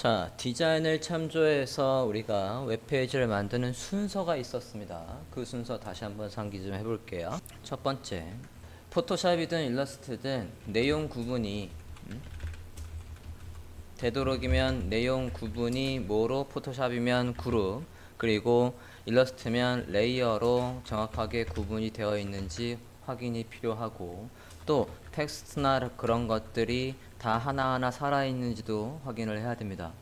자, 디자인을 참조해서 우리가 웹페이지를 만드는 순서가 있었습니다. 그 순서 다시 한번 상기 좀 해볼게요. 첫 번째, 포토샵이든 일러스트든 내용 구분이 되도록이면 내용 구분이 뭐로 포토샵이면 그룹, 그리고 일러스트면 레이어로 정확하게 구분이 되어 있는지 확인이 필요하고, 또 텍스트나 그런 것들이 다 하나하나 살아있는지도 확인을 해야 됩니다.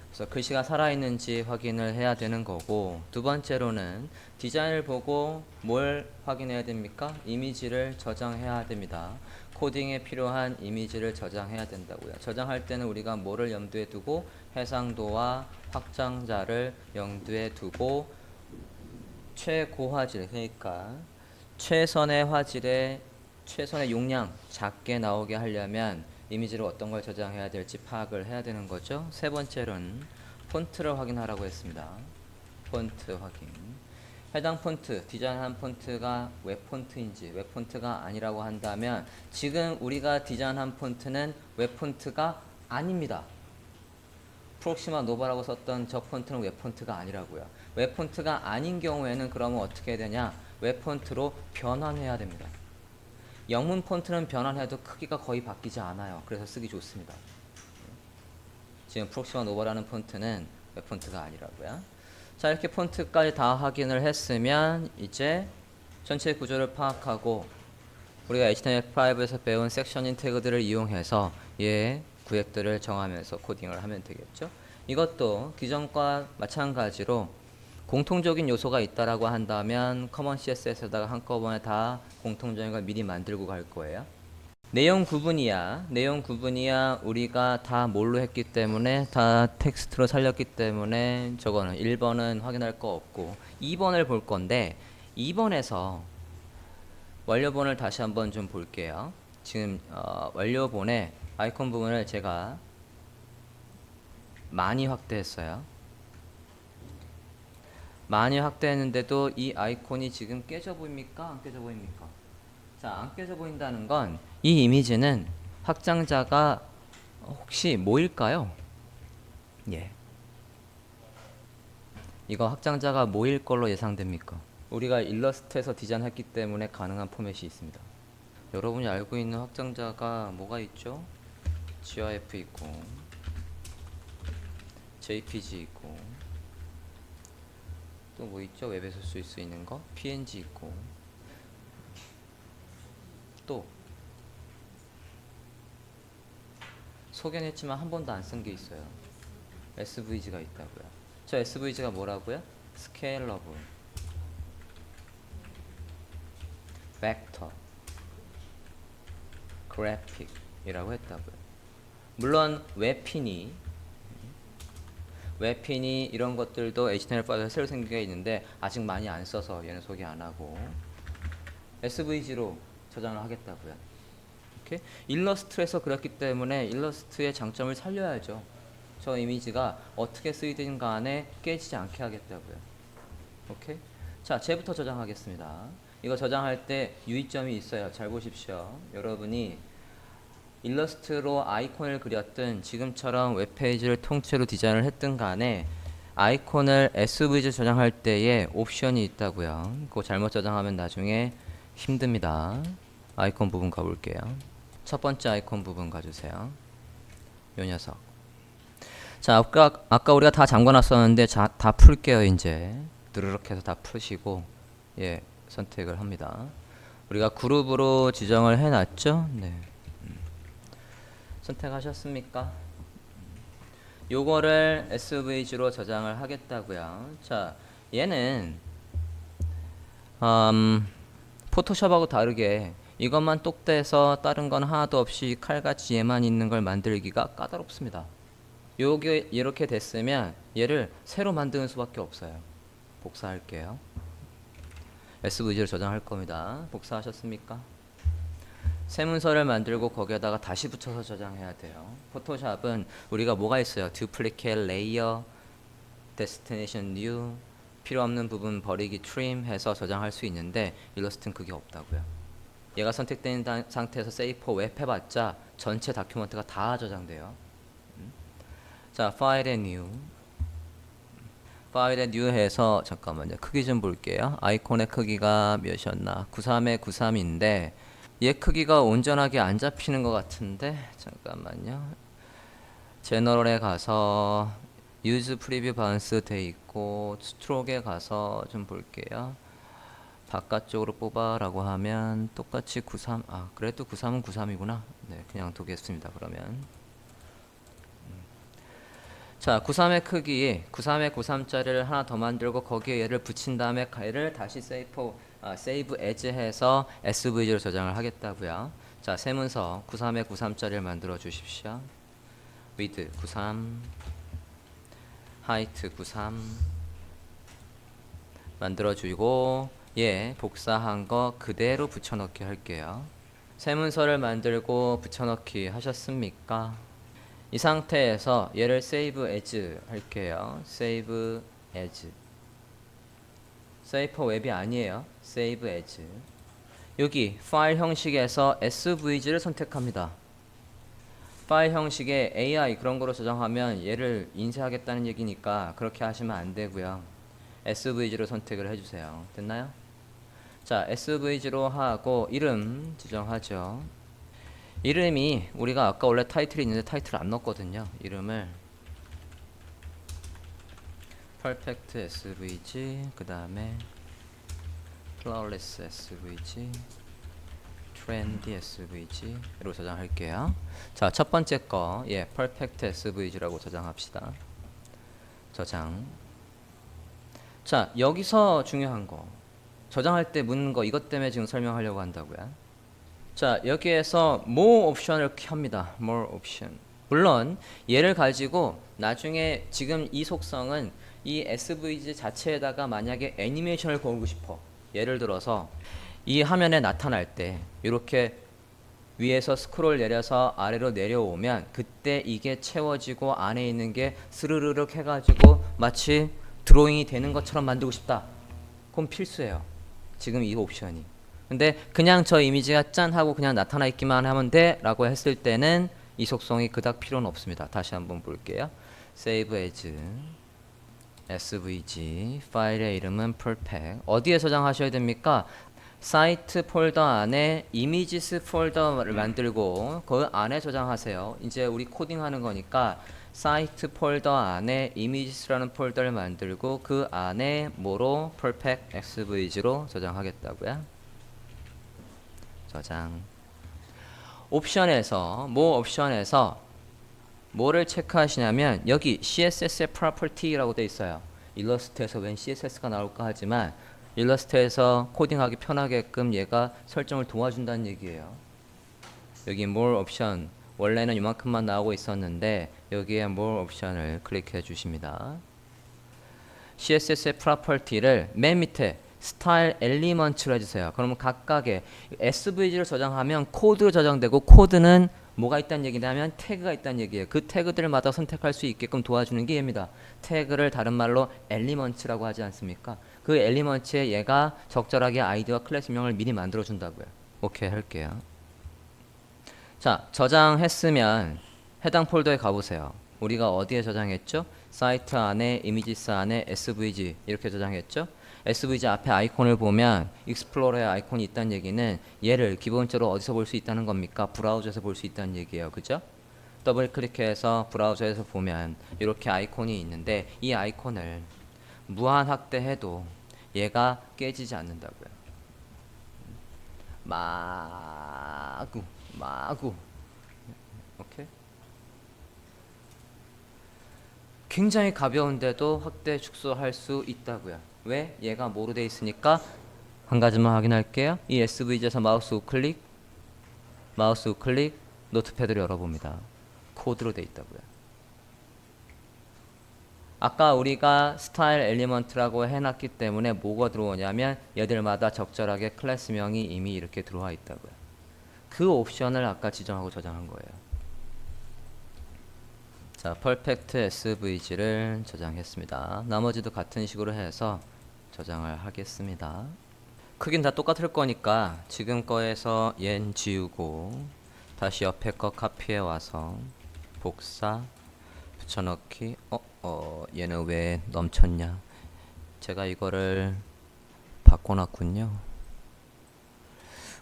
그래서 글씨가 살아있는지 확인을 해야 되는 거고, 두 번째로는 디자인을 보고 뭘 확인해야 됩니까? 이미지를 저장해야 됩니다. 코딩에 필요한 이미지를 저장해야 된다고요. 저장할 때는 우리가 뭐를 염두에 두고, 해상도와 확장자를 염두에 두고, 최고화질, 그러니까 최선의 화질에 최선의 용량 작게 나오게 하려면 이미지를 어떤 걸 저장해야 될지 파악을 해야 되는 거죠. 세 번째로는 폰트를 확인하라고 했습니다. 폰트 확인. 해당 폰트, 디자인한 폰트가 웹 폰트인지 웹 폰트가 아니라고 한다면 지금 우리가 디자인한 폰트는 웹 폰트가 아닙니다. 프록시마 노바라고 썼던 저 폰트는 웹 폰트가 아니라고요. 웹 폰트가 아닌 경우에는 그러면 어떻게 해야 되냐? 웹 폰트로 변환해야 됩니다. 영문 폰트는 변환해도 크기가 거의 바뀌지 않아요. 그래서 쓰기 좋습니다. 지금 프록시마 노바라는 폰트는 웹 폰트가 아니라고요. 자, 이렇게 폰트까지 다 확인을 했으면 이제 전체 구조를 파악하고 우리가 HTML5에서 배운 섹션인 태그들을 이용해서 얘 구획들을 정하면서 코딩을 하면 되겠죠. 이것도 기존과 마찬가지로 공통적인 요소가 있다라고 한다면 커먼 CSS에다가 한꺼번에 다 공통적인 걸 미리 만들고 갈 거예요. 내용 구분이야 우리가 다 뭘로 했기 때문에 다 텍스트로 살렸기 때문에 저거는 1번은 확인할 거 없고 2번을 볼 건데 2번에서 완료본을 다시 한번 좀 볼게요. 지금 완료본의 아이콘 부분을 제가 많이 확대했어요. 많이 확대했는데도 이 아이콘이 지금 깨져 보입니까? 안 깨져 보입니까? 자, 안 깨져 보인다는 건 이 이미지는 확장자가 혹시 뭐일까요? 예. 이거 확장자가 뭐일 걸로 예상됩니까? 우리가 일러스트에서 디자인했기 때문에 가능한 포맷이 있습니다. 여러분이 알고 있는 확장자가 뭐가 있죠? GIF 있고 JPG 있고 또 뭐 있죠? 웹에서 쓸 수 있는 거? PNG 있고 또 소개는 했지만 한 번도 안 쓴 게 있어요. SVG가 있다고요. 저 SVG가 뭐라고요? 스케일러블, 벡터, 그래픽이라고 했다고요. 물론 웹핀이 이런 것들도 HTML5에서 새로 생긴 게 있는데 아직 많이 안 써서 얘는 소개 안 하고 SVG로 저장을 하겠다고요. 이렇게 일러스트에서 그렸기 때문에 일러스트의 장점을 살려야죠. 저 이미지가 어떻게 쓰이든 간에 깨지지 않게 하겠다고요. 오케이? 자, 쟤부터 저장하겠습니다. 이거 저장할 때 유의점이 있어요. 잘 보십시오. 여러분이 일러스트로 아이콘을 그렸든 지금처럼 웹페이지를 통째로 디자인을 했든 간에 아이콘을 SVG 저장할 때에 옵션이 있다고요. 그거 잘못 저장하면 나중에 힘듭니다. 아이콘 부분 가볼게요. 첫 번째 아이콘 부분 가주세요. 요 녀석. 자, 아까 우리가 다 잠궈놨었는데 다 풀게요. 이제 드르륵 해서 다 푸시고 예, 선택을 합니다. 우리가 그룹으로 지정을 해놨죠? 네. 선택하셨습니까? 요거를 SVG로 저장을 하겠다고요. 자, 얘는 포토샵하고 다르게 이것만 똑대서 다른 건 하나도 없이 칼같이 얘만 있는 걸 만들기가 까다롭습니다. 요게 이렇게 됐으면 얘를 새로 만드는 수밖에 없어요. 복사할게요. SVG로 저장할 겁니다. 복사하셨습니까? 새 문서를 만들고 거기에다가 다시 붙여서 저장해야 돼요. 포토샵은 우리가 뭐가 있어요? Duplicate, Layer, Destination New, 필요 없는 부분 버리기, Trim 해서 저장할 수 있는데 일러스트는 그게 없다고요. 얘가 선택된 상태에서 Save for Web 해봤자 전체 다큐먼트가 다 저장돼요. 자, 파일에 new. 파일에 new 해서 잠깐만요. 크기 좀 볼게요. 아이콘의 크기가 몇이었나? 93에 93인데 얘 크기가 온전하게 안 잡히는 것 같은데 잠깐만요. 제너럴에 가서 use preview bounce 돼 있고 스트로크에 가서 좀 볼게요. 바깥쪽으로 뽑아라고 하면 똑같이 93, 그래도 93은 93이구나. 네, 그냥 두겠습니다. 그러면 자, 93의 크기, 93의 93짜리를 하나 더 만들고 거기에 얘를 붙인 다음에 얘를 다시 save as 해서 svg로 저장을 하겠다고요. 자, 새 문서 93의 93짜리를 만들어 주십시오. width 93, height 93 만들어 주고 얘 복사한 거 그대로 붙여넣기 할게요. 새 문서를 만들고 붙여넣기 하셨습니까? 이 상태에서 얘를 save as 할게요. save as. save for 웹이 아니에요. save as. 여기 파일 형식에서 svg를 선택합니다. 파일 형식에 AI 그런 거로 저장하면 얘를 인쇄하겠다는 얘기니까 그렇게 하시면 안 되고요. svg로 선택을 해주세요. 됐나요? 자, svg로 하고 이름 지정하죠. 이름이 우리가 아까 원래 타이틀이 있는데 타이틀 안 넣었거든요. 이름을 perfect svg 그 다음에 flawless svg trendy svg로 저장할게요. 자, 첫 번째 거 perfect svg라고 저장합시다. 저장. 자, 여기서 중요한 거 저장할 때 묻는 거 이것 때문에 지금 설명하려고 한다고요. 자, 여기에서 more 옵션을 켭니다. more 옵션. 물론 얘를 가지고 나중에 지금 이 속성은 이 svg 자체에다가 만약에 애니메이션을 걸고 싶어. 예를 들어서 이 화면에 나타날 때 이렇게 위에서 스크롤 내려서 아래로 내려오면 그때 이게 채워지고 안에 있는 게 스르르륵 해가지고 마치 드로잉이 되는 것처럼 만들고 싶다. 그럼 필수예요. 지금 이 옵션이. 근데 그냥 저 이미지가 짠 하고 그냥 나타나 있기만 하면 돼 라고 했을 때는 이 속성이 그닥 필요는 없습니다. 다시 한번 볼게요. save as svg 파일의 이름은 perfect. 어디에 저장하셔야 됩니까? 사이트 폴더 안에 이미지스 폴더를 만들고 그 안에 저장하세요. 이제 우리 코딩하는 거니까 사이트 폴더 안에 이미지스라는 폴더를 만들고 그 안에 뭐로 perfect svg로 저장하겠다고요. 저장. 옵션에서 옵션에서 뭐를 체크하시냐면 여기 CSS의 property라고 돼 있어요. 일러스트에서 웬 CSS가 나올까 하지만 일러스트에서 코딩하기 편하게끔 얘가 설정을 도와준다는 얘기예요. 여기 more 옵션 원래는 이만큼만 나오고 있었는데 여기에 more 옵션을 클릭해 주십니다. CSS의 property를 맨 밑에 스타일 엘리먼트로 해주세요. 그러면 각각의 SVG를 저장하면 코드로 저장되고 코드는 뭐가 있다는 얘기냐면 태그가 있다는 얘기예요. 그 태그들마다 선택할 수 있게끔 도와주는 게 얘입니다. 태그를 다른 말로 엘리먼트라고 하지 않습니까? 그 엘리먼트에 얘가 적절하게 아이디와 클래스명을 미리 만들어 준다고요. 오케이 할게요. 자, 저장했으면 해당 폴더에 가보세요. 우리가 어디에 저장했죠? 사이트 안에 이미지스 안에 svg 이렇게 저장했죠? svg 앞에 아이콘을 보면 익스플로러의 아이콘이 있다는 얘기는 얘를 기본적으로 어디서 볼 수 있다는 겁니까? 브라우저에서 볼 수 있다는 얘기예요. 그죠? 더블 클릭해서 브라우저에서 보면 이렇게 아이콘이 있는데 이 아이콘을 무한 확대해도 얘가 깨지지 않는다고요. 마구 오케이? 굉장히 가벼운데도 확대 축소할 수 있다고요. 왜? 얘가 뭐로 돼 있으니까 한 가지만 확인할게요. 이 SVG에서 마우스 우클릭 노트패드를 열어봅니다. 코드로 돼 있다고요. 아까 우리가 스타일 엘리먼트라고 해놨기 때문에 뭐가 들어오냐면 얘들마다 적절하게 클래스명이 이미 이렇게 들어와 있다고요. 그 옵션을 아까 지정하고 저장한 거예요. 자, perfect svg를 저장했습니다. 나머지도 같은 식으로 해서 저장을 하겠습니다. 크긴 다 똑같을 거니까 지금 거에서 얜 지우고 다시 옆에 거 카피해 와서 복사 붙여넣기. 얘는 왜 넘쳤냐? 제가 이거를 바꿔놨군요.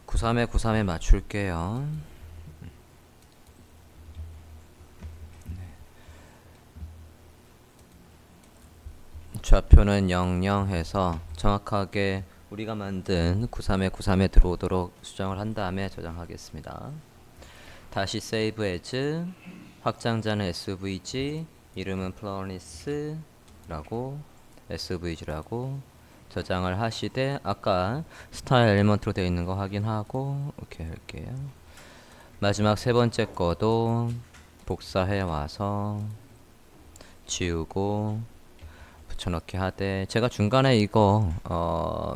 93에 93에 맞출게요. 좌표는 00 해서 정확하게 우리가 만든 93에 93에 들어오도록 수정을 한 다음에 저장하겠습니다. 다시 save as, 확장자는 svg, 이름은 플로리스라고 svg라고 저장을 하시되, 아까 스타일 엘리먼트로 되어 있는 거 확인하고 오케이 할게요. 마지막 세 번째 거도 복사해 와서 지우고 붙여넣기 하되, 제가 중간에 이거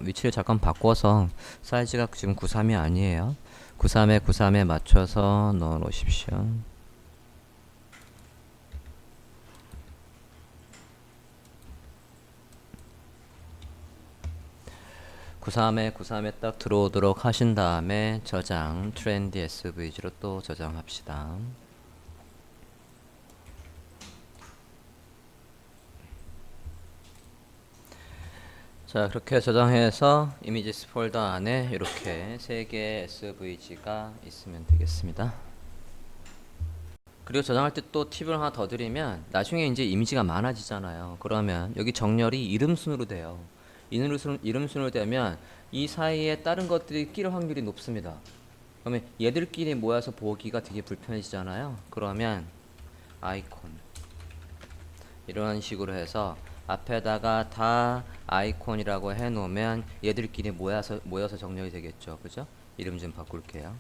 위치를 잠깐 바꿔서 사이즈가 지금 93이 아니에요. 93에 93에 맞춰서 넣어 놓으십시오. (93에 93에) 딱 들어오도록 하신 다음에 저장 트렌디 svg로 또 저장합시다. 자, 그렇게 저장해서 이미지스 폴더 안에 이렇게 3개의 svg가 있으면 되겠습니다. 그리고 저장할 때 또 팁을 하나 더 드리면, 나중에 이제 이미지가 많아지잖아요. 그러면 여기 정렬이 이름순으로 돼요. 이름순으로 되면 이 사이에 다른 것들이 끼를 확률이 높습니다. 그러면 얘들끼리 모여서 보기가 되게 불편해지잖아요. 그러면 아이콘 이런 식으로 해서 앞에다가 다 아이콘이라고 해놓으면 얘들끼리 모여서 정렬이 되겠죠. 그죠? 이름 좀 바꿀게요.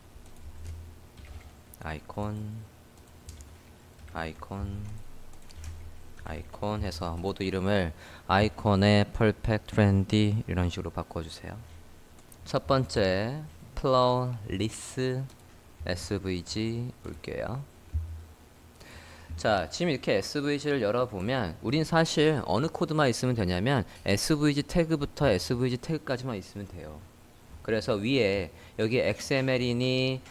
아이콘 해서 모두 이름을 아이콘의 퍼펙트 트렌디 이런 식으로 바꿔주세요. 첫 번째 플로리스 svg 볼게요. 자, 지금 이렇게 svg를 열어보면 우린 사실 어느 코드만 있으면 되냐면 svg 태그부터 svg 태그까지만 있으면 돼요. 그래서 위에 여기 xml이니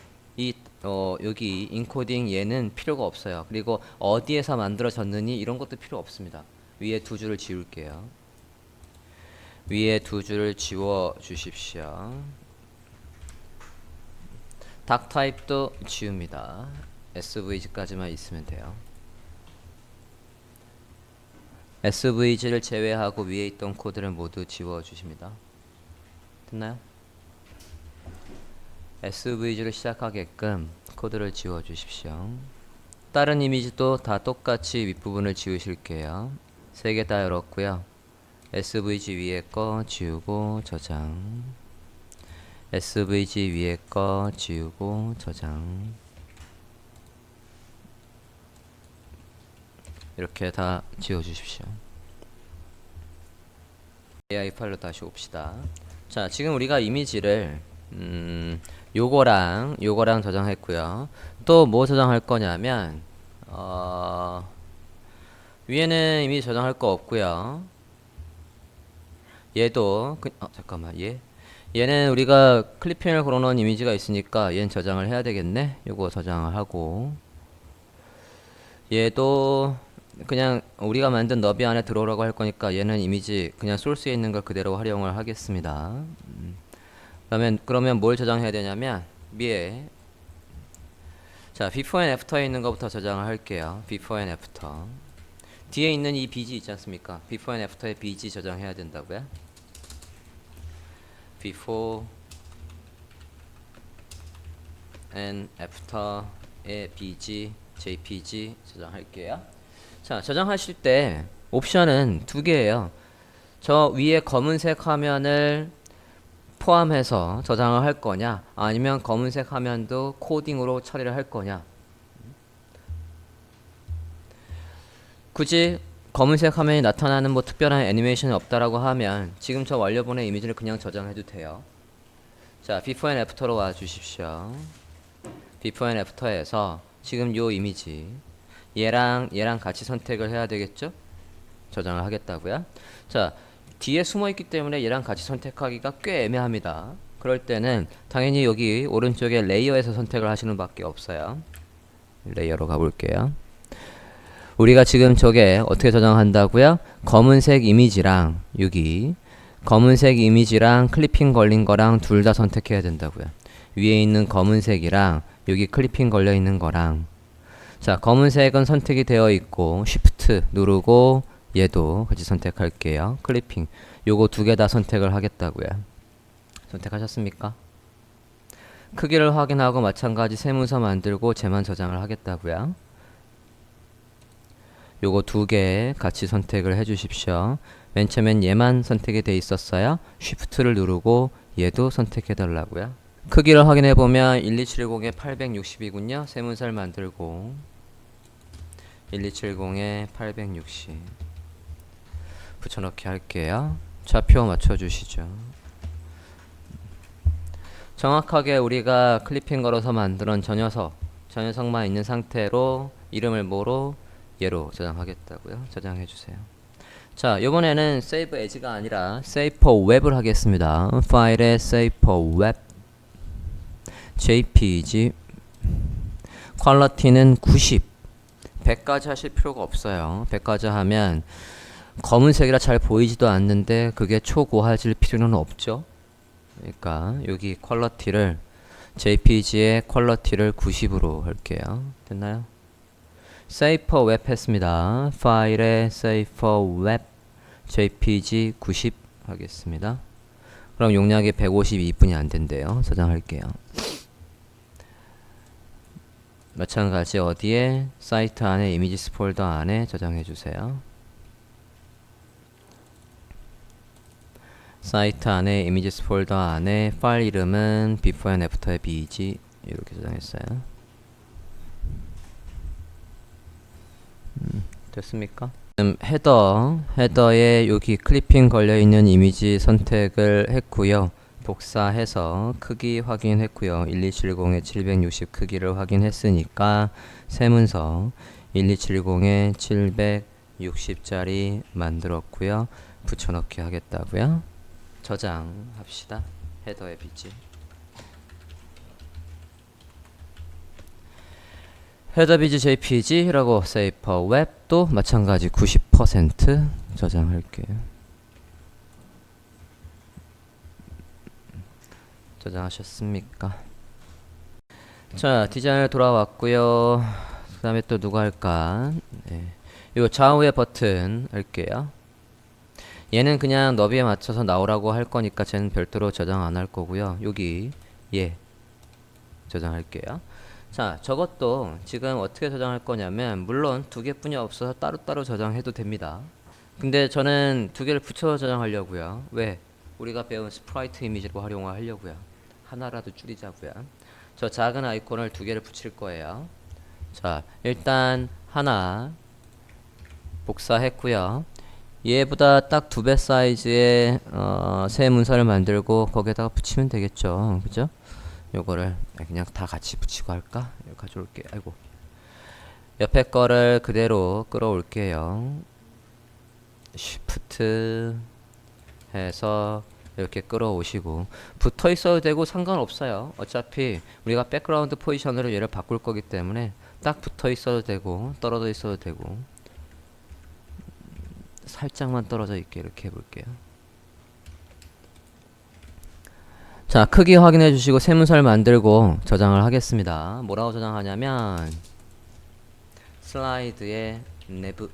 여기 인코딩 얘는 필요가 없어요. 그리고 어디에서 만들어졌느니 이런 것도 필요 없습니다. 위에 두 줄을 지울게요. 위에 두 줄을 지워 주십시오. 닥 타입도 지웁니다. svg까지만 있으면 돼요. svg를 제외하고 위에 있던 코드를 모두 지워 주십니다. 됐나요? svg를 시작하게끔 코드를 지워 주십시오. 다른 이미지도 다 똑같이 윗부분을 지우실게요. 3개 다 열었고요. svg 위에 거 지우고 저장, svg 위에 거 지우고 저장, 이렇게 다 지워 주십시오. AI 파일로 다시 옵시다. 자, 지금 우리가 이미지를 요거랑 저장했고요. 또 뭐 저장할 거냐면 위에는 이미 저장할 거 없고요. 얘도 잠깐만, 얘는 우리가 클리핑을 걸어놓은 이미지가 있으니까 얘는 저장을 해야 되겠네. 요거 저장을 하고, 얘도 그냥 우리가 만든 너비 안에 들어오라고 할 거니까 얘는 이미지 그냥 소스에 있는 걸 그대로 활용을 하겠습니다. 그러면 뭘 저장해야 되냐면 위에, 자, before and after에 있는 것부터 저장을 할게요. before and after. 뒤에 있는 이 bg 있지 않습니까? before and after에 bg 저장해야 된다고요. before and after에 bg, jpg 저장할게요. 자, 저장하실 때 옵션은 두 개예요. 저 위에 검은색 화면을 포함해서 저장을 할 거냐, 아니면 검은색 화면도 코딩으로 처리를 할 거냐. 굳이 검은색 화면이 나타나는 뭐 특별한 애니메이션이 없다라고 하면 지금 저 완료본의 이미지를 그냥 저장해도 돼요. 자, before and after로 와 주십시오. before and after에서 지금 요 이미지 얘랑 같이 선택을 해야 되겠죠? 저장을 하겠다고요. 자, 뒤에 숨어 있기 때문에 얘랑 같이 선택하기가 꽤 애매합니다. 그럴 때는 당연히 여기 오른쪽에 레이어에서 선택을 하시는 밖에 없어요. 레이어로 가볼게요. 우리가 지금 저게 어떻게 저장한다고요? 검은색 이미지랑 여기 검은색 이미지랑 클리핑 걸린 거랑 둘 다 선택해야 된다고요. 위에 있는 검은색이랑 여기 클리핑 걸려 있는 거랑. 자, 검은색은 선택이 되어 있고 Shift 누르고 얘도 같이 선택할게요. 클리핑. 요거 두 개 다 선택을 하겠다고요. 선택하셨습니까? 크기를 확인하고 마찬가지 세문서 만들고 쟤만 저장을 하겠다고요. 요거 두 개 같이 선택을 해 주십시오. 맨 처음엔 얘만 선택이 돼 있었어요. Shift를 누르고 얘도 선택해 달라고요. 크기를 확인해 보면 1270에 860이군요. 세문서를 만들고 1270에 860 붙여넣기 할게요. 좌표 맞춰 주시죠. 정확하게 우리가 클리핑 걸어서 만든 저 녀석만 있는 상태로 이름을 뭐로? 얘로 저장하겠다고요. 저장해 주세요. 자, 이번에는 save as가 아니라 save for web을 하겠습니다. 파일에 save for web jpg 퀄리티는 90 100까지 하실 필요가 없어요. 100까지 하면 검은색이라 잘 보이지도 않는데 그게 초고화질 필요는 없죠. 그러니까 여기 퀄리티를 jpg의 퀄리티를 90으로 할게요. 됐나요? save for web 했습니다. 파일에 save for web jpg 90 하겠습니다. 그럼 용량이 152분이 안 된대요. 저장할게요. 마찬가지 어디에? 사이트 안에 이미지스 폴더 안에 저장해 주세요. 사이트 안에 이미지스 폴더 안에 파일 이름은 before and after의 bg 이렇게 저장했어요. 됐습니까? 지금 헤더에 여기 클리핑 걸려있는 이미지 선택을 했고요. 복사해서 크기 확인했고요. 1270에 760 크기를 확인했으니까 세문서 1270에 760짜리 만들었고요. 붙여넣기 하겠다고요. 저장합시다. 헤더의 비지. 헤더 비지 jpg라고 save for web도 마찬가지 90% 저장할게요. 저장하셨습니까? 자, 디자인을 돌아왔고요. 그 다음에 또 누가 할까? 네. 요 좌우의 버튼 할게요. 얘는 그냥 너비에 맞춰서 나오라고 할 거니까 쟤는 별도로 저장 안 할 거고요. 여기 얘 저장할게요. 자, 저것도 지금 어떻게 저장할 거냐면 물론 두 개뿐이 없어서 따로따로 저장해도 됩니다. 근데 저는 두 개를 붙여 저장하려고요. 왜? 우리가 배운 스프라이트 이미지로 활용하려고요. 하나라도 줄이자고요. 저 작은 아이콘을 두 개를 붙일 거예요. 자, 일단 하나 복사했고요. 얘보다 딱 2배 사이즈의 새 문서를 만들고 거기에다가 붙이면 되겠죠. 그죠? 요거를 그냥 다 같이 붙이고 할까? 이거 가져올게요. 아이고. 옆에 거를 그대로 끌어올게요. Shift 해서 이렇게 끌어오시고 붙어 있어도 되고 상관없어요. 어차피 우리가 백그라운드 포지션으로 얘를 바꿀 거기 때문에 딱 붙어 있어도 되고 떨어져 있어도 되고 살짝만 떨어져 있게 이렇게 해볼게요. 자, 크기 확인해 주시고 세문서를 만들고 저장을 하겠습니다. 뭐라고 저장하냐면 슬라이드의 내부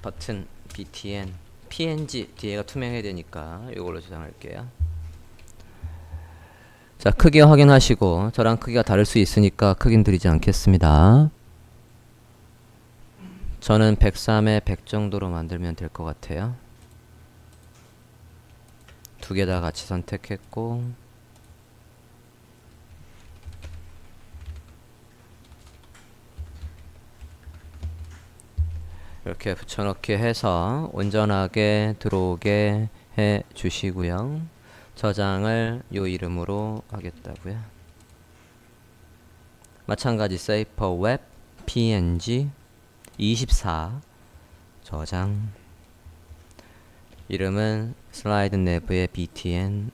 버튼 btn png 뒤에가 투명해야 되니까 이걸로 저장할게요. 자, 크기 확인하시고 저랑 크기가 다를 수 있으니까 크긴 드리지 않겠습니다. 저는 103에 100 정도로 만들면 될 것 같아요. 두 개 다 같이 선택했고 이렇게 붙여넣기 해서 온전하게 들어오게 해 주시고요. 저장을 요 이름으로 하겠다고요. 마찬가지 save for web png 24 저장 이름은 슬라이드 내부의 btn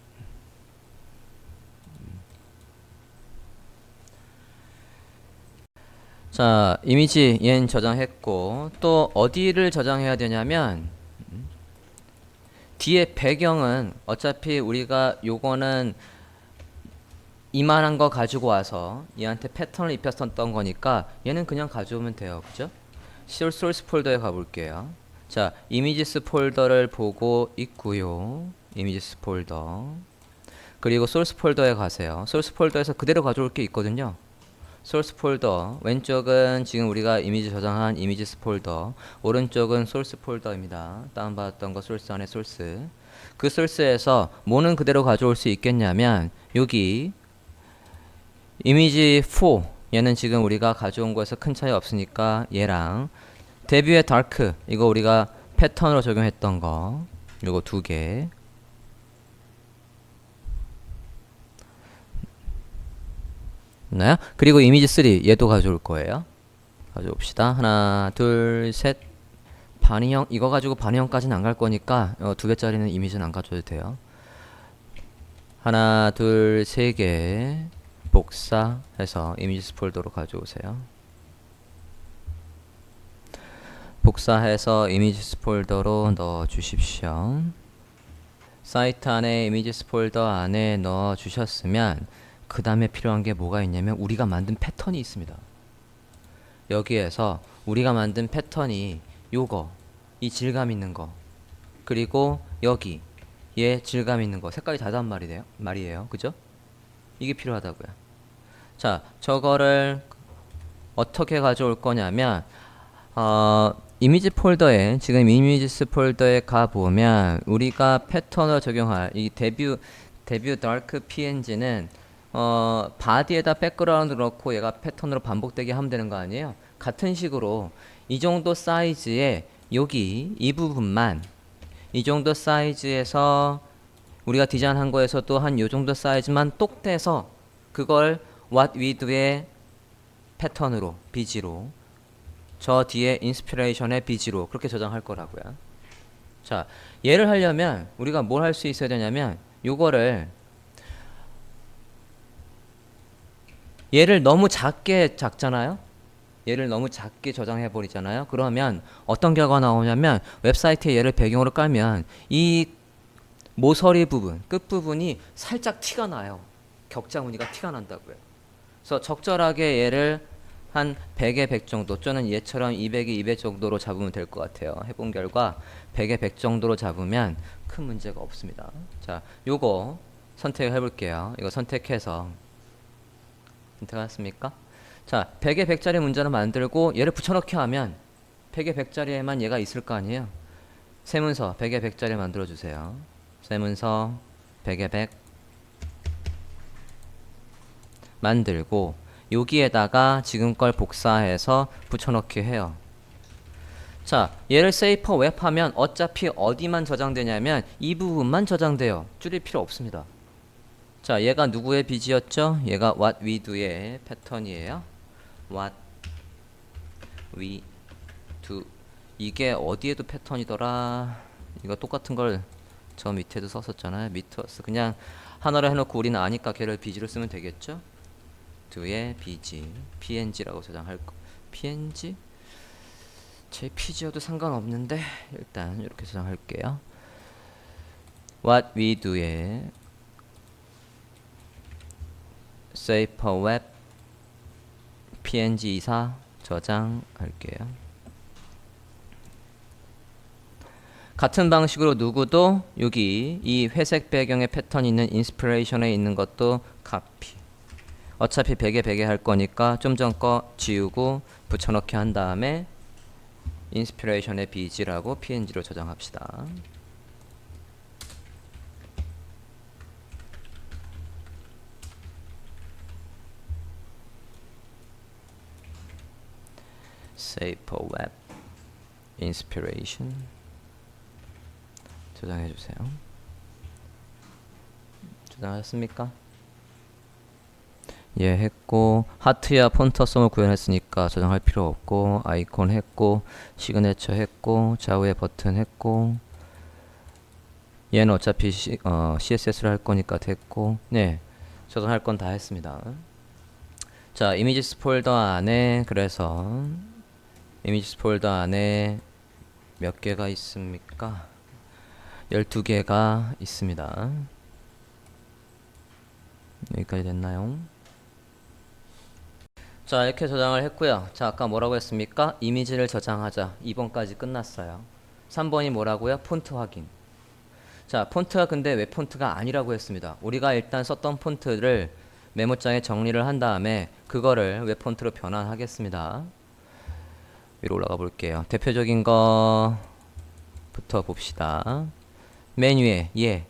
자, 이미지 얘는 저장했고 또 어디를 저장해야 되냐면 뒤에 배경은 어차피 우리가 요거는 이만한 거 가지고 와서 얘한테 패턴을 입혔었던 거니까 얘는 그냥 가져오면 돼요. 그죠? 소스 폴더에 가볼게요. 자, 이미지스 폴더를 보고 있고요. 이미지스 폴더. 그리고 소스 폴더에 가세요. 소스 폴더에서 그대로 가져올 게 있거든요. 소스 폴더. 왼쪽은 지금 우리가 이미지 저장한 이미지스 폴더. 오른쪽은 소스 폴더입니다. 다운받았던 거 소스 안에 소스. 그 소스에서 뭐는 그대로 가져올 수 있겠냐면 여기 이미지 4 얘는 지금 우리가 가져온 거에서 큰 차이 없으니까 얘랑 데뷔의 다크 이거 우리가 패턴으로 적용했던 거 요거 두 개 나요? 그리고 이미지 3 얘도 가져올 거예요. 가져옵시다. 하나 둘 셋 반인형 이거 가지고 반인형까지는 안 갈 거니까 두 개짜리는 이미지는 안 가져도 돼요. 하나 둘 세 개 복사해서 이미지스 폴더로 가져오세요. 복사해서 이미지스 폴더로 넣어 주십시오. 사이트 안에 이미지스 폴더 안에 넣어 주셨으면 그 다음에 필요한 게 뭐가 있냐면 우리가 만든 패턴이 있습니다. 여기에서 우리가 만든 패턴이 요거 이 질감 있는 거 그리고 여기 얘 질감 있는 거 색깔이 다르단 말이에요. 그죠? 이게 필요하다고요. 자, 저거를 어떻게 가져올 거냐면 이미지 폴더에 지금 이미지스 폴더에 가 보면 우리가 패턴을 적용할 이 데뷔 다크 png는 바디에다 백그라운드 넣고 얘가 패턴으로 반복되게 하면 되는 거 아니에요? 같은 식으로 이 정도 사이즈에 여기 이 부분만 이 정도 사이즈에서 우리가 디자인한 거에서도 한 요 정도 사이즈만 똑 떼서 그걸 what we do의 패턴으로 BG로 저 뒤에 인스피레이션의 BG로 그렇게 저장할 거라고요. 자, 얘를 하려면 우리가 뭘 할 수 있어야 되냐면 요거를 얘를 너무 작잖아요. 얘를 너무 작게 저장해 버리잖아요. 그러면 어떤 결과가 나오냐면 웹사이트에 얘를 배경으로 깔면 이 모서리 부분, 끝부분이 살짝 티가 나요. 격자 무늬가 티가 난다고요. 그래서 적절하게 얘를 한 100에 100 정도 또는 얘처럼 200에 200 정도로 잡으면 될 것 같아요. 해본 결과 100에 100 정도로 잡으면 큰 문제가 없습니다. 자, 요거 선택해 볼게요. 이거 선택해서 선택하셨습니까? 자, 100에 100짜리 문자를 만들고 얘를 붙여넣기 하면 100에 100짜리에만 얘가 있을 거 아니에요. 세문서 100에 100짜리 만들어 주세요. 세문서 100에 100 만들고 여기에다가 지금 걸 복사해서 붙여넣기 해요. 자, 얘를 세이퍼 웹 하면 어차피 어디만 저장되냐면 이 부분만 저장돼요. 줄일 필요 없습니다. 자, 얘가 누구의 비지였죠? 얘가 what we do의 패턴이에요. what we do 이게 어디에도 패턴이더라. 이거 똑같은 걸 저 밑에도 썼었잖아요. 미터스 그냥 하나로 해놓고 우리는 아니까 걔를 비지로 쓰면 되겠죠? do의 bg png라고 저장할 거. png jpg여도 상관없는데 일단 이렇게 저장할게요. what we do의 세이퍼 웹 png 24 저장할게요. 같은 방식으로 누구도 여기 이 회색 배경의 패턴이 있는 인스피레이션에 있는 것도 카피. 어차피 100에 100에 할 거니까 좀 전 거 지우고 붙여넣기 한 다음에 인스피레이션의 bg라고 png로 저장합시다. 세이퍼 웹 인스피레이션 저장해 주세요. 저장하셨습니까? 예, 했고 하트야 폰터썸을 구현했으니까 저장할 필요 없고 아이콘 했고 시그네처 했고 좌우에 버튼 했고 얘는 어차피 CSS를 할 거니까 됐고 네, 저장할 건 다 했습니다. 자, 이미지스 폴더 안에 그래서 이미지스 폴더 안에 몇 개가 있습니까? 12개가 있습니다. 여기까지 됐나요? 자, 이렇게 저장을 했고요. 자, 아까 뭐라고 했습니까? 이미지를 저장하자. 2번까지 끝났어요. 3번이 뭐라고요? 폰트 확인. 자, 폰트가 근데 왜 폰트가 아니라고 했습니다. 우리가 일단 썼던 폰트를 메모장에 정리를 한 다음에 그거를 웹 폰트로 변환하겠습니다. 위로 올라가 볼게요. 대표적인 거부터 봅시다. 메뉴에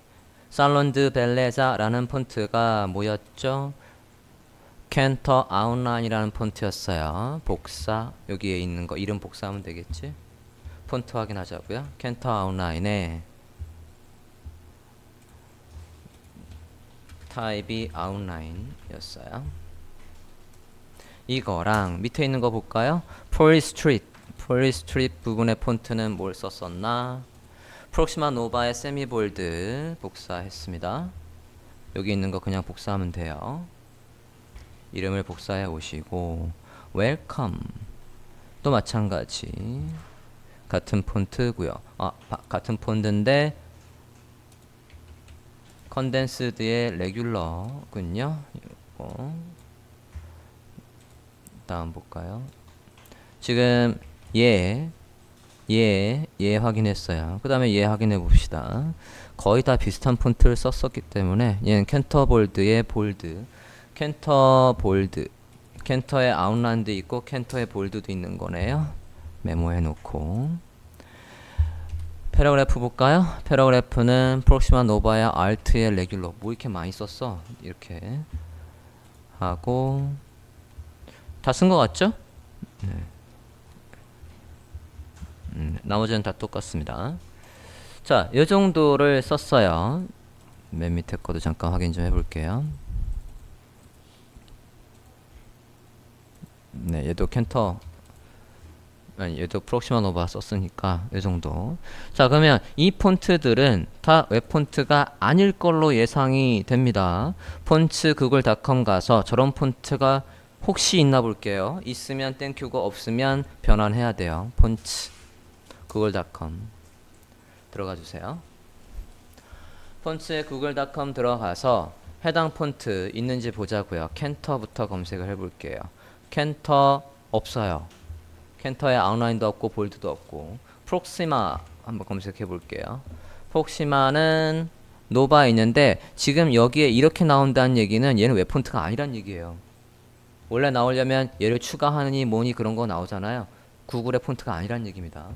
살론드 벨레자라는 폰트가 뭐였죠? 캔터 아웃라인이라는 폰트였어요. 복사, 여기에 있는 거 이름 복사하면 되겠지? 폰트 확인하자고요. 캔터 아웃라인에 타입이 아웃라인이었어요. 이거랑 밑에 있는 거 볼까요? 폴리 스트릿 부분의 폰트는 뭘 썼었나? 프록시마 노바의 세미볼드 복사했습니다. 여기 있는 거 그냥 복사하면 돼요. 이름을 복사해 오시고 웰컴 또 마찬가지 같은 폰트고요. 같은 폰트인데 컨덴스드의 레귤러군요. 이거 다음 볼까요? 지금 얘 확인했어요. 그 다음에 얘 확인해 봅시다. 거의 다 비슷한 폰트를 썼었기 때문에 얘는 캔터볼드의 볼드, 캔터의 아웃라인도 있고 캔터의 볼드도 있는 거네요. 메모해 놓고 패러그래프 볼까요? 패러그래프는 프록시마 노바야 알트의 레귤러. 뭐 이렇게 많이 썼어? 이렇게 하고 다 쓴 거 같죠? 네. 나머지는 다 똑같습니다. 자, 이 정도를 썼어요. 맨 밑에 거도 잠깐 확인 좀 해볼게요. 네, 얘도 얘도 프록시마 노바 썼으니까 이 정도. 자, 그러면 이 폰트들은 다 웹 폰트가 아닐 걸로 예상이 됩니다. 폰츠구글닷컴 가서 저런 폰트가 혹시 있나 볼게요. 있으면 땡큐고 없으면 변환해야 돼요. 폰츠구글닷컴 들어가 주세요. 폰츠구글닷컴 들어가서 해당 폰트 있는지 보자고요. 캔터부터 검색을 해볼게요. 캔터 없어요. 캔터에 아웃라인도 없고 볼드도 없고. 프록시마 한번 검색해 볼게요. 프록시마는 노바 있는데 지금 여기에 이렇게 나온다는 얘기는 얘는 웹 폰트가 아니란 얘기예요. 원래 나오려면 얘를 추가하니 뭐니 그런 거 나오잖아요. 구글의 폰트가 아니란 얘기입니다.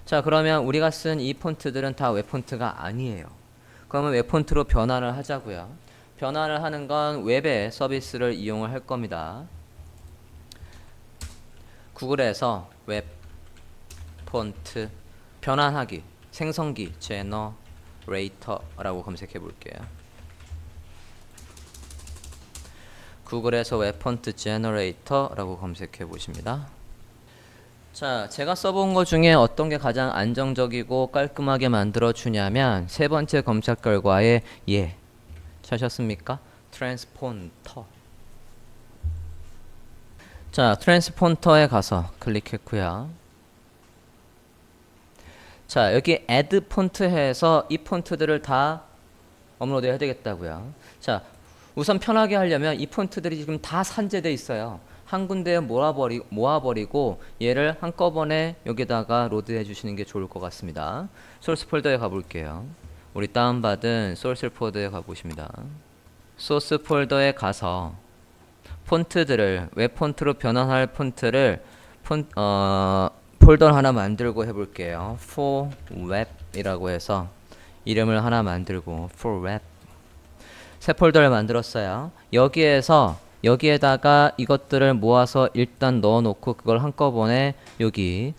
자, 그러면 우리가 쓴 이 폰트들은 다 웹 폰트가 아니에요. 그러면 웹 폰트로 변환을 하자고요. 변환을 하는 건 웹의 서비스를 이용을 할 겁니다. 구글에서 웹 폰트 변환하기 생성기 제너레이터라고 검색해 볼게요. 구글에서 웹 폰트 제너레이터라고 검색해 보십니다. 자, 제가 써본 것 중에 어떤 게 가장 안정적이고 깔끔하게 만들어 주냐면 세 번째 검색 결과에 찾으셨습니까? 트랜스폰터. 자, 트랜스폰터에 가서 클릭했고요. 자, 여기 add 폰트 해서 이 폰트들을 다 업로드 해야 되겠다고요. 자, 우선 편하게 하려면 이 폰트들이 지금 다 산재되어 있어요. 한 군데에 모아버리고 얘를 한꺼번에 여기다가 로드해 주시는 게 좋을 것 같습니다. 소스 폴더에 가볼게요. 우리 다운받은 소스 폴더에 가보십니다. 소스 폴더에 가서 폰트들을 웹 폰트로 변환할 폰트를 폴더 하나 만들고 해볼게요. for web 이라고 해서 이름을 하나 만들고 for web 새 폴더를 만들었어요. 여기에다가 이것들을 모아서 일단 넣어놓고 그걸 한꺼번에 여기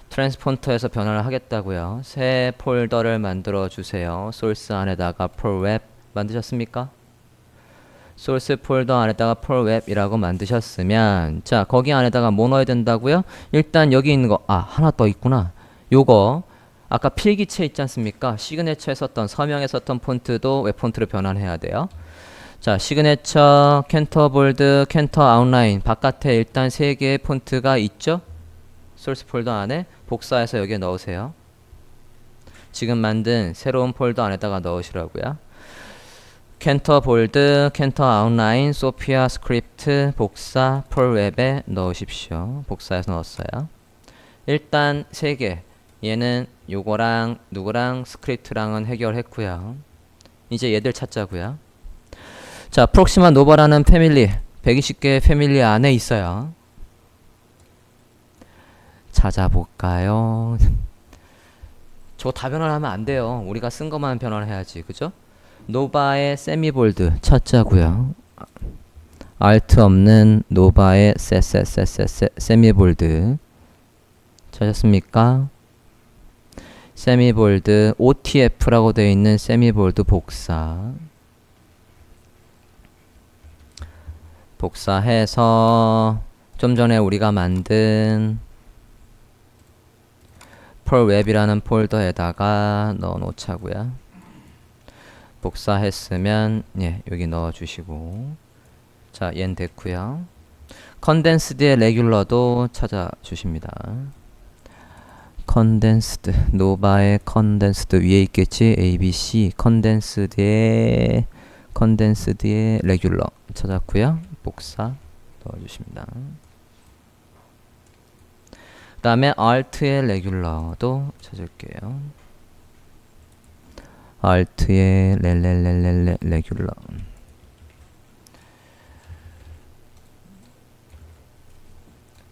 트랜스폰터에서 변환을 하겠다고요. 새 폴더를 만들어 주세요. 소스 안에다가 for web 만드셨습니까? 소스 폴더 안에다가 for web이라고 만드셨으면 자, 거기 안에다가 뭐 넣어야 된다고요? 일단 여기 있는 거 하나 더 있구나. 요거 아까 필기체 있지 않습니까? 시그네처에 썼던 서명에 썼던 폰트도 웹 폰트로 변환해야 돼요. 자, 시그네처, 캔터볼드, 캔터 아웃라인 바깥에 일단 3개의 폰트가 있죠? 소스 폴더 안에 복사해서 여기에 넣으세요. 지금 만든 새로운 폴더 안에다가 넣으시라고요. 캔터 볼드, 캔터 아웃라인, 소피아 스크립트, 복사, 폴 웹에 넣으십시오. 복사해서 넣었어요. 일단 3개. 얘는 요거랑 누구랑 스크립트랑은 해결했고요. 이제 얘들 찾자고요. 자, 프록시마 노바라는 패밀리 120개의 패밀리 안에 있어요. 찾아볼까요? 저거 다 변환을 하면 안 돼요. 우리가 쓴 것만 변환을 해야지. 그죠? 노바의 세미볼드 찾자고요. 알트 없는 노바의 세미볼드 찾았습니까? 세미볼드 OTF라고 되어 있는 세미볼드 복사해서 좀 전에 우리가 만든 폴웹이라는 폴더에다가 넣어 놓자고요. 복사했으면 예, 여기 넣어 주시고, 자, 얘는 됐고요. 컨덴스드의 레귤러도 찾아 주십니다. 컨덴스드, 노바의 컨덴스드 위에 있겠지? ABC 컨덴스드의 레귤러 찾았고요. 복사 넣어주십니다. 그 다음에 Alt의 레귤러도 찾을게요. Alt의 레귤러.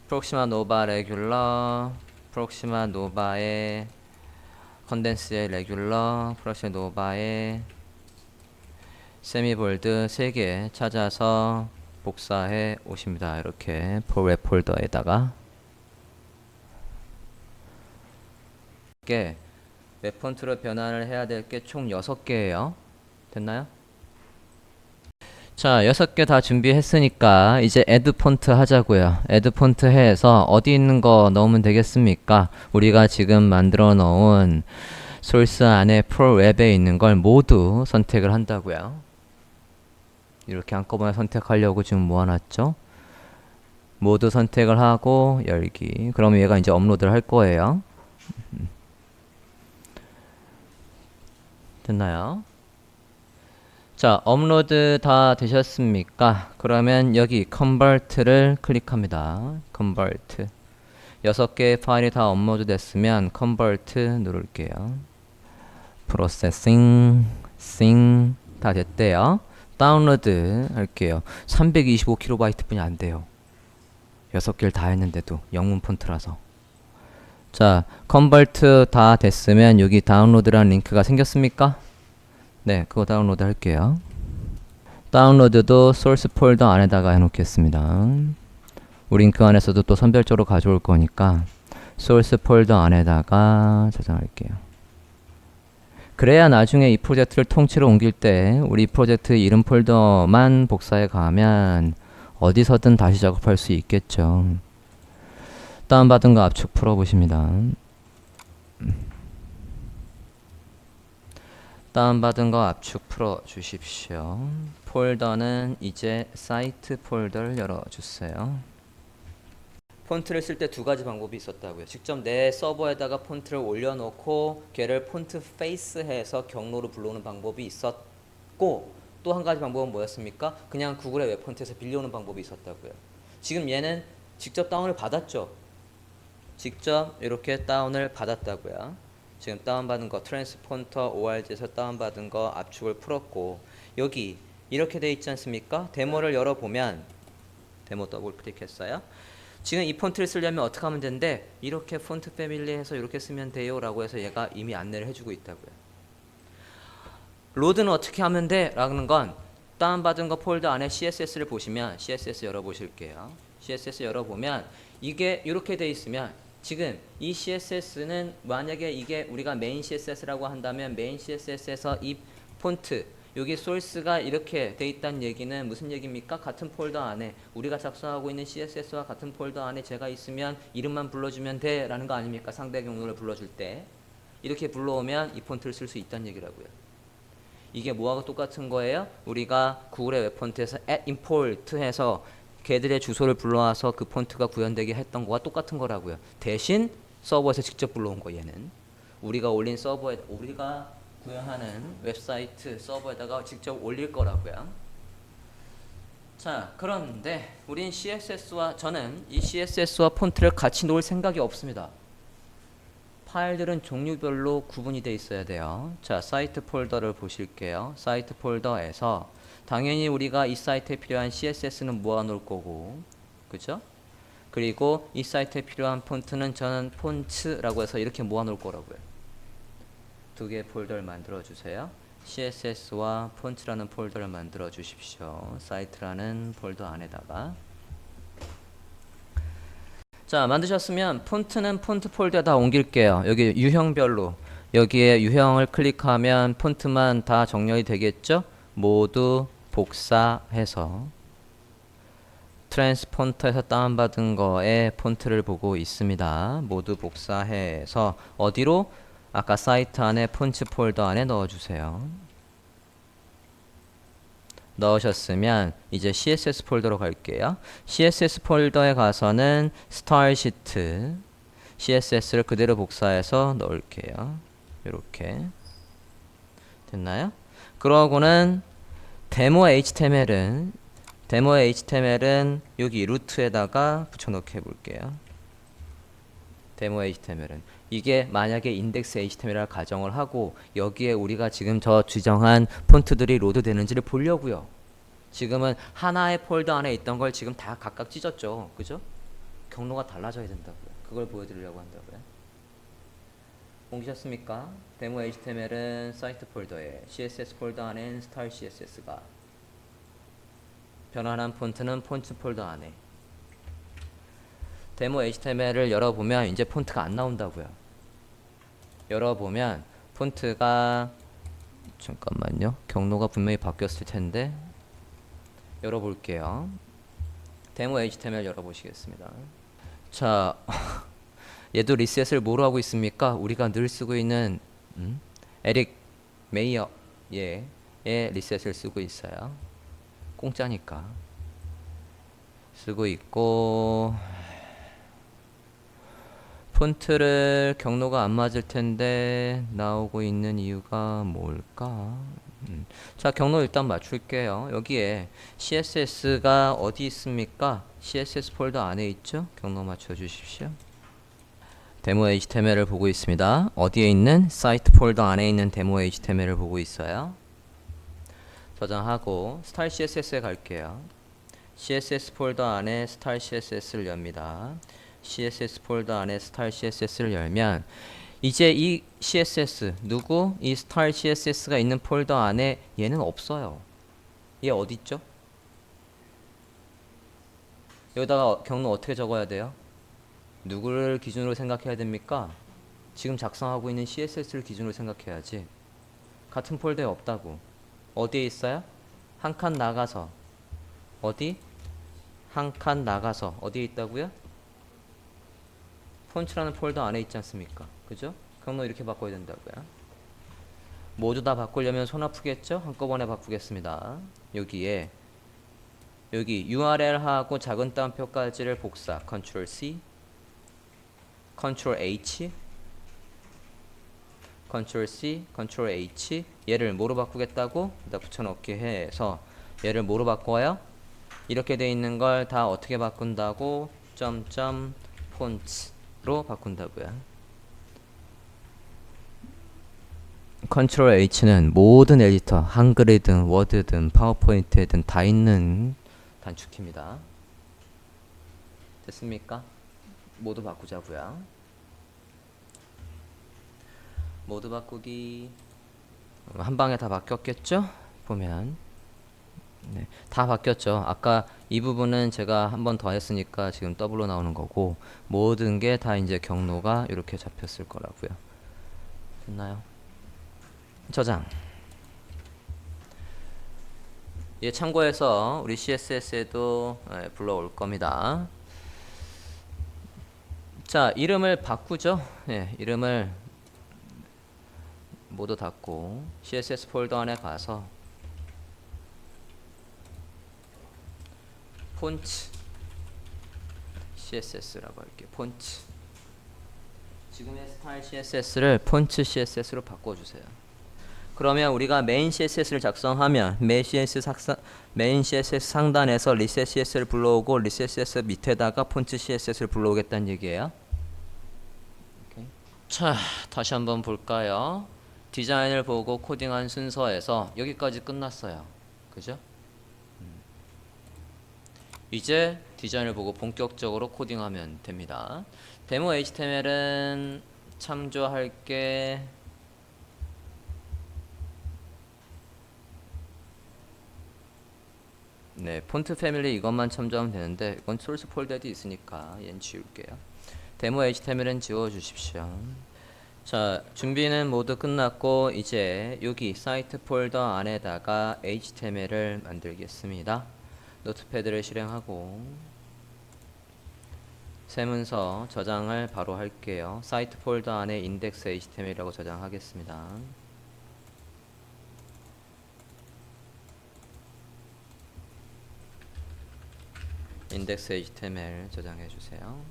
프록시마 노바 레귤러, 프록시마 노바의 컨덴스의 레귤러, 프록시마 노바의 세미볼드 3개 찾아서 복사해 오십니다. 이렇게 웹 폴더에다가 웹 폰트로 변환을 해야 될 게 총 6개예요. 됐나요? 자, 6개 다 준비했으니까 이제 애드 폰트 하자고요. 애드 폰트 해서 어디 있는 거 넣으면 되겠습니까? 우리가 지금 만들어 놓은 소스 안에 웹에 있는 걸 모두 선택을 한다고요. 이렇게 한꺼번에 선택하려고 지금 모아놨죠. 모두 선택을 하고 열기. 그럼 얘가 이제 업로드를 할 거예요. 됐나요? 자, 업로드 다 되셨습니까? 그러면 여기 컨버트를 클릭합니다. 컨버트. 6개의 파일이 다 업로드 됐으면 컨버트 누를게요. 프로세싱 다 됐대요. 다운로드 할게요. 325KB 뿐이 안 돼요. 6개를 다 했는데도 영문 폰트라서. 자, 컨버트 다 됐으면 여기 다운로드라는 링크가 생겼습니까? 네, 그거 다운로드 할게요. 다운로드도 소스 폴더 안에다가 해놓겠습니다. 우리 링크 안에서도 또 선별적으로 가져올 거니까 소스 폴더 안에다가 저장할게요. 그래야 나중에 이 프로젝트를 통째로 옮길 때 우리 프로젝트 이름 폴더만 복사해 가면 어디서든 다시 작업할 수 있겠죠. 다운받은 거 압축 풀어보십니다. 다운받은 거 압축 풀어 주십시오. 폴더는 이제 사이트 폴더를 열어주세요. 폰트를 쓸 때 2가지 방법이 있었다고요. 직접 내 서버에다가 폰트를 올려놓고 걔를 폰트 페이스 해서 경로로 불러오는 방법이 있었고, 또 한 가지 방법은 뭐였습니까? 그냥 구글의 웹 폰트에서 빌려오는 방법이 있었다고요. 지금 얘는 직접 다운을 받았죠. 직접 이렇게 다운을 받았다고요. 지금 다운받은 거 트랜스폰터 org에서 다운받은 거 압축을 풀었고, 여기 이렇게 돼 있지 않습니까? 데모를 열어보면, 데모 더블 클릭했어요. 지금 이 폰트를 쓰려면 어떻게 하면 되는데, 이렇게 폰트 패밀리 해서 이렇게 쓰면 돼요 라고 해서 얘가 이미 안내를 해주고 있다고요. 로드는 어떻게 하면 돼? 라는 건 다운받은 거 폴더 안에 CSS를 보시면, CSS 열어보실게요. CSS 열어보면 이게 이렇게 돼 있으면, 지금 이 CSS는 만약에 이게 우리가 메인 CSS라고 한다면 메인 CSS에서 이 폰트 여기 소스가 이렇게 돼 있다는 얘기는 무슨 얘기입니까? 같은 폴더 안에 우리가 작성하고 있는 CSS와 같은 폴더 안에 제가 있으면 이름만 불러주면 돼 라는 거 아닙니까? 상대 경로를 불러줄 때 이렇게 불러오면 이 폰트를 쓸 수 있다는 얘기라고요. 이게 뭐하고 똑같은 거예요? 우리가 구글의 웹폰트에서 at import 해서 걔들의 주소를 불러와서 그 폰트가 구현되게 했던 거와 똑같은 거라고요. 대신 서버에서 직접 불러온 거 얘는. 우리가 올린 서버에 우리가 구현하는 웹사이트 서버에다가 직접 올릴 거라고요. 자, 그런데 우린 저는 이 CSS와 폰트를 같이 놓을 생각이 없습니다. 파일들은 종류별로 구분이 돼 있어야 돼요. 자, 사이트 폴더를 보실게요. 사이트 폴더에서 당연히 우리가 이 사이트에 필요한 CSS는 모아놓을 거고, 그죠? 그리고 이 사이트에 필요한 폰트는 저는 폰츠라고 해서 이렇게 모아놓을 거라고요. 두 개의 폴더를 만들어 주세요. CSS와 폰트라는 폴더를 만들어 주십시오. 사이트라는 폴더 안에다가. 자, 만드셨으면 폰트는 폰트 폴더에다 옮길게요. 여기 유형별로 여기에 유형을 클릭하면 폰트만 다 정렬이 되겠죠? 모두 복사해서 트랜스폰터에서 다운받은 거에 폰트를 보고 있습니다. 모두 복사해서 어디로? 아까 사이트 안에 폰트 폴더 안에 넣어주세요. 넣으셨으면 이제 CSS 폴더로 갈게요. CSS 폴더에 가서는 스타일 시트 CSS를 그대로 복사해서 넣을게요. 이렇게 됐나요? 그러고는 데모 HTML은 여기 루트에다가 붙여넣기 해볼게요. 데모 HTML은 이게 만약에 인덱스 HTML을 가정을 하고 여기에 우리가 지금 저 지정한 폰트들이 로드 되는지를 보려고요. 지금은 하나의 폴더 안에 있던 걸 지금 다 각각 찢었죠. 그죠? 경로가 달라져야 된다고요. 그걸 보여드리려고 한다고요. 옮기셨습니까? 데모 HTML은 사이트 폴더에 CSS 폴더 안엔 스타일 CSS가 변환한 폰트는 폰트 폴더 안에 데모 HTML을 열어보면 이제 폰트가 안 나온다고요. 열어보면 폰트가 잠깐만요. 경로가 분명히 바뀌었을 텐데 열어볼게요. 데모 HTML 열어보시겠습니다. 자, 얘도 리셋을 뭐로 하고 있습니까? 우리가 늘 쓰고 있는 에릭 메이어 의 리셋을 쓰고 있어요. 공짜니까 쓰고 있고 폰트를 경로가 안 맞을 텐데 나오고 있는 이유가 뭘까? 자, 경로 일단 맞출게요. 여기에 CSS가 어디 있습니까? CSS 폴더 안에 있죠? 경로 맞춰 주십시오. 데모 HTML을 보고 있습니다. 어디에 있는? 사이트 폴더 안에 있는 데모 HTML을 보고 있어요. 저장하고 스타일 CSS에 갈게요. CSS 폴더 안에 스타일 CSS를 엽니다. CSS 폴더 안에 스타일 CSS를 열면 이제 이 CSS 누구? 이 스타일 CSS가 있는 폴더 안에 얘는 없어요. 얘 어디 있죠? 여기다가 경로 어떻게 적어야 돼요? 누구를 기준으로 생각해야 됩니까? 지금 작성하고 있는 CSS를 기준으로 생각해야지. 같은 폴더에 없다고. 어디에 있어요? 한 칸 나가서. 어디? 한 칸 나가서. 어디에 있다고요? 폰트라는 폴더 안에 있지 않습니까? 그죠? 경로 이렇게 바꿔야 된다고요. 모두 다 바꾸려면 손 아프겠죠? 한꺼번에 바꾸겠습니다. 여기에 여기 URL하고 작은 따옴표까지를 복사. Ctrl C, Ctrl H, Ctrl C, Ctrl H. 얘를 뭐로 바꾸겠다고? 여기다 붙여넣기 해서 얘를 뭐로 바꿔요? 이렇게 돼 있는 걸 다 어떻게 바꾼다고? 점점 폰트로 바꾼다고요. Ctrl H는 모든 에디터, 한글이든 워드든 파워포인트든 다 있는 단축키입니다. 됐습니까? 모두 바꾸자고요. 모두 바꾸기. 한 방에 다 바뀌었겠죠? 보면 네, 다 바뀌었죠. 아까 이 부분은 제가 한 번 더 했으니까 지금 더블로 나오는 거고 모든 게 다 이제 경로가 이렇게 잡혔을 거라고요. 됐나요? 저장. 얘 참고해서 우리 CSS에도 불러올 겁니다. 자, 이름을 바꾸죠. 예, 이름을 모두 닫고 CSS 폴더 안에 가서 폰트 CSS라고 할게요. 폰트. 지금의 스타일 CSS를 폰트 CSS로 바꿔주세요. 그러면 우리가 메인 CSS를 작성하면 메인 CSS 상단에서 리셋 CSS를 불러오고 리셋 CSS 밑에다가 폰트 CSS를 불러오겠다는 얘기예요. 오케이. 자, 다시 한번 볼까요? 디자인을 보고 코딩한 순서에서 여기까지 끝났어요. 그죠? 이제 디자인을 보고 본격적으로 코딩하면 됩니다. 데모 HTML은 참조할 게 네, 폰트 패밀리 이것만 참조하면 되는데 이건 소스 폴더에도 있으니까 얘는 지울게요. 데모 HTML은 지워주십시오. 자, 준비는 모두 끝났고 이제 여기 사이트 폴더 안에다가 HTML을 만들겠습니다. 노트패드를 실행하고 새 문서 저장을 바로 할게요. 사이트 폴더 안에 index HTML이라고 저장하겠습니다. index HTML 저장해 주세요.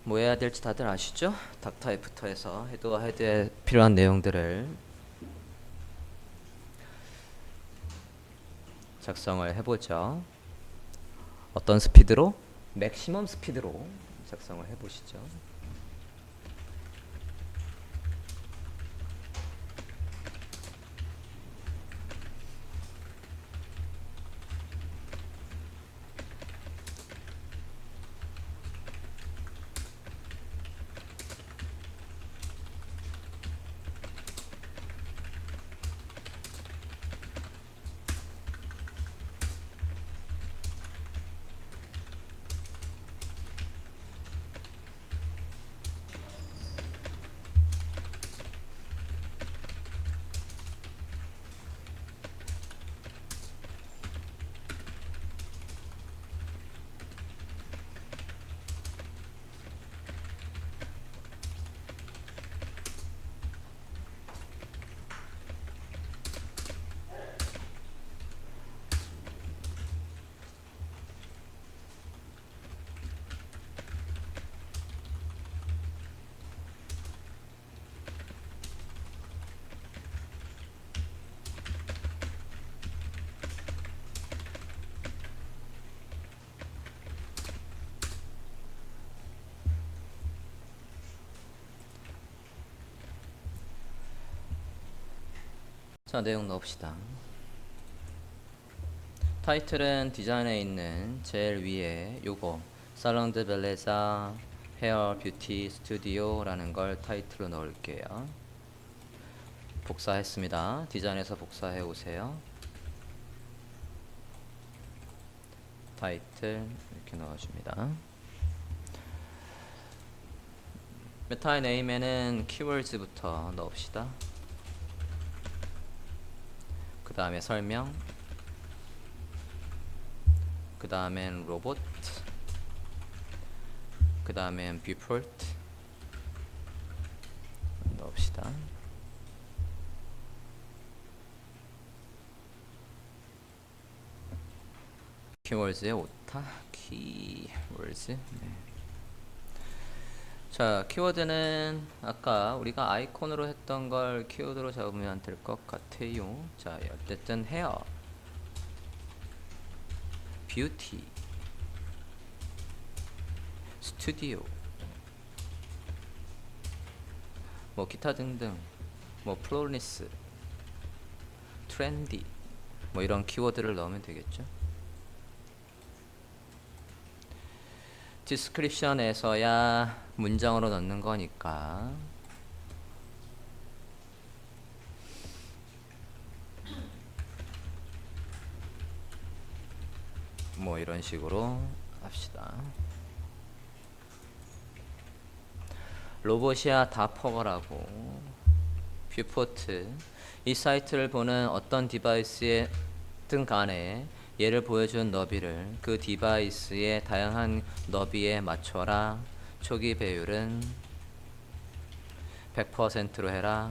뭐 해야 될지 다들 아시죠? 닥터애프터 해서 헤드와 헤드에 필요한 내용들을 작성을 해보죠. 어떤 스피드로? 맥시멈 스피드로 작성을 해보시죠. 자, 내용 넣읍시다. 타이틀은 디자인에 있는 제일 위에 요거 살롱 드 벨레자 헤어 뷰티 스튜디오라는 걸 타이틀로 넣을게요. 복사했습니다. 디자인에서 복사해 오세요. 타이틀 이렇게 넣어줍니다. 메타 네임에는 키워드부터 넣읍시다. 그 다음에 설명, 그 다음엔 로봇, 그 다음엔 뷰포트 넣읍시다. 키워드의 오타, 키워드. 네. 자, 키워드는 아까 우리가 아이콘으로 했던 걸 키워드로 잡으면 될 것 같아요. 자, 어쨌든 헤어, 뷰티, 스튜디오, 뭐 기타 등등, 뭐 플로리스, 트렌디, 뭐 이런 키워드를 넣으면 되겠죠. 디스크립션에서야 문장으로 넣는 거니까 뭐 이런 식으로 합시다. 로봇이야 다 퍼거라고. 뷰포트, 이 사이트를 보는 어떤 디바이스든 간에 얘를 보여준 너비를 그 디바이스의 다양한 너비에 맞춰라. 초기 배율은 100%로 해라.